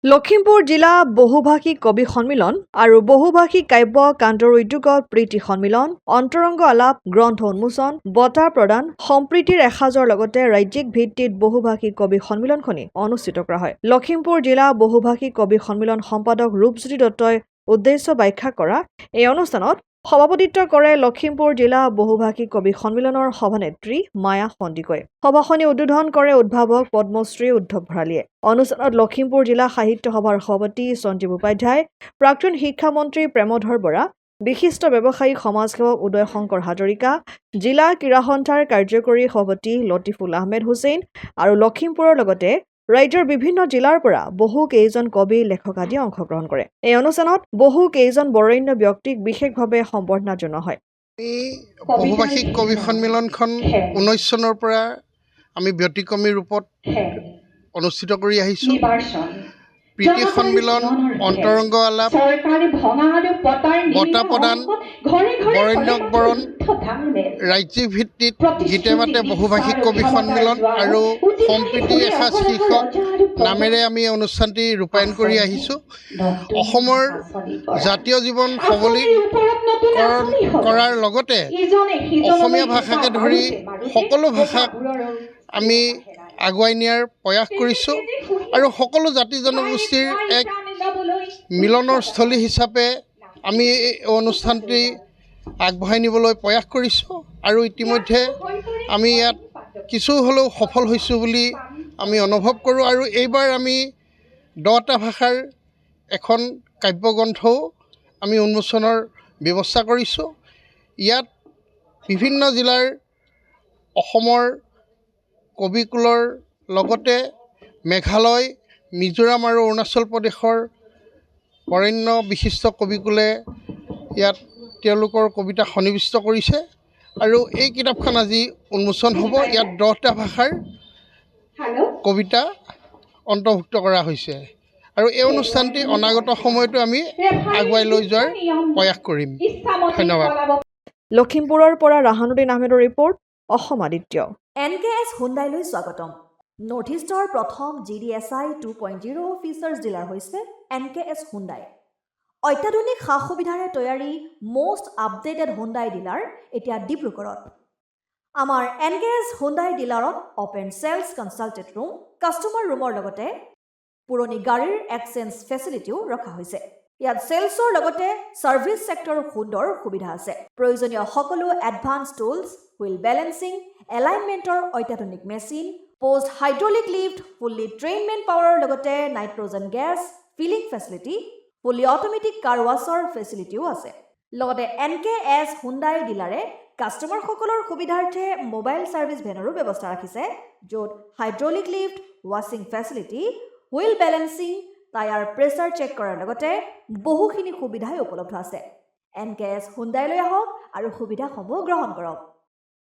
লখিমপুৰ জিলা বহুভাষিক কবি সন্মিলন আৰু বহুভাষিক কাব্য কাণ্ডৰ উদ্যোগত প্ৰীতি সন্মিলন, অন্তৰংগ আলাপ, গ্ৰন্থ উন্মোচন, বঁটা প্ৰদান, সম্প্ৰীতিৰ এসাজৰ লগতে ৰাজ্যিক ভিত্তিত বহুভাষিক কবি সন্মিলনখনি অনুষ্ঠিত কৰা হয়। লখিমপুৰ জিলা বহুভাষিক কবি সন্মিলন সম্পাদক ৰূপজ্যোতি দত্তই উদ্দেশ্য ব্যাখ্যা কৰা এই অনুষ্ঠানত সভাপতিত্ব কৰে লখিমপুৰ জিলা বহুভাষিক কবি সন্মিলনৰ সভানেত্ৰী মায়া সন্দিকৈ। সভাখনি উদ্বোধন কৰে উদ্ভাৱক পদ্মশ্ৰী উদ্ধৱ ভৰালীয়ে। অনুষ্ঠানত লখিমপুৰ জিলা সাহিত্য সভাৰ সভাপতি সঞ্জীৱ উপাধ্যায়, প্ৰাক্তন শিক্ষামন্ত্ৰী প্ৰেমধৰ বৰা, বিশিষ্ট ব্যৱসায়ী সমাজসেৱক উদয় শংকৰ হাজৰিকা, জিলা ক্ৰীড়া সন্থাৰ কাৰ্যকৰী সভাপতি লতিফুল আহমেদ হুছেইন আৰু লখিমপুৰৰ লগতে ৰাজ্যৰ বিভিন্ন জিলাৰ পৰা বহু কেইজন কবি লেখক আদি অংশগ্ৰহণ কৰে। এই অনুষ্ঠানত বহু কেইজন বৰেণ্য ব্যক্তিক বিশেষভাৱে সম্বৰ্ধনা জনোৱা হয়। বহুভাষিক কবি সন্মিলনখন 19 চনৰ পৰা আমি ব্যতিক্ৰমী ৰূপত অনুষ্ঠিত কৰি আহিছোঁ। প্ৰীতি সন্মিলন, অন্তৰংগ আলাপ, বঁটা প্ৰদান, বৰেণ্যক বৰণ, ৰাজ্যিক ভিত্তিত গীতে মাতে বহুভাষিক কবি সন্মিলন আৰু সম্প্ৰীতি এসাজ শীৰ্ষক নামেৰে আমি অনুষ্ঠানটি ৰূপায়ণ কৰি আহিছোঁ। অসমৰ জাতীয় জীৱন সবলীকৰণ কৰাৰ লগতে অসমীয়া ভাষাকে ধৰি সকলো ভাষাক আমি আগুৱাই নিয়াৰ প্ৰয়াস কৰিছোঁ আৰু সকলো জাতি জনগোষ্ঠীৰ এক মিলনৰ স্থলী হিচাপে আমি এই অনুষ্ঠানটি আগবঢ়াই নিবলৈ প্ৰয়াস কৰিছোঁ আৰু ইতিমধ্যে আমি ইয়াত কিছু হ'লেও সফল হৈছোঁ বুলি আমি অনুভৱ কৰোঁ আৰু এইবাৰ আমি 10টা ভাষাৰ এখন কাব্যগ্ৰন্থও আমি উন্মোচনৰ ব্যৱস্থা কৰিছোঁ। ইয়াত বিভিন্ন জিলাৰ অসমৰ কবিকুলৰ লগতে মেঘালয়, মিজোৰাম আৰু অৰুণাচল প্ৰদেশৰ বৰেণ্য বিশিষ্ট কবিকুলে ইয়াত তেওঁলোকৰ কবিতা সন্নিৱিষ্ট কৰিছে আৰু এই কিতাপখন আজি উন্মোচন হ'ব। ইয়াত 10টা ভাষাৰ কবিতা অন্তৰ্ভুক্ত কৰা হৈছে আৰু এই অনুষ্ঠানটি অনাগত সময়তো আমি আগুৱাই লৈ যোৱাৰ প্ৰয়াস কৰিম। ধন্যবাদ। লখিমপুৰৰ পৰা ৰাহানুদ্দিন আহমেদৰ ৰিপৰ্ট, অসম আদিত্য। NKS হুণ্ডাইলৈ স্বাগতম। নৰ্থ ইষ্টৰ প্ৰথম GDSI 2.0 ফিচাৰ্ছ ডিলাৰ হৈছে NKS হুণ্ডাই। অত্যাধুনিক সা সুবিধাৰে তৈয়াৰী মষ্ট আপডেটেড হুণ্ডাই ডিলাৰ এতিয়া ডিব্ৰুগড়ত। আমাৰ NKS হুণ্ডাই ডিলাৰত open sales consulted room, customer ৰুমৰ লগতে পুৰণি গাড়ীৰ এক্সচেঞ্জ ফেচিলিটিও ৰখা হৈছে। ইয়াত চেলছৰ লগতে ছাৰ্ভিচ ছেক্টৰৰ সুন্দৰ সুবিধা আছে। প্ৰয়োজনীয় সকলো এডভান্স টুলছ, হুইল বেলেন্সিং, এলাইনমেণ্টৰ অত্যাধুনিক machine, post hydraulic lift, fully train মেন পাৱাৰৰ লগতে nitrogen gas filling facility, fully automatic car ৱাছৰ ফেচিলিটিও আছে। লগতে NKS হুণ্ডাই ডিলাৰে কাষ্টমাৰসকলৰ সুবিধাৰ্থে মোবাইল ছাৰ্ভিচ ভেনৰো ব্যৱস্থা ৰাখিছে, য'ত হাইড্ৰলিক লিফ্ট, ৱাছিং facility, wheel balancing, tyre pressure check কৰাৰ লগতে বহুখিনি সুবিধাই উপলব্ধ আছে। NKS হুণ্ডাইলৈ আহক আৰু সুবিধাসমূহ গ্ৰহণ কৰক।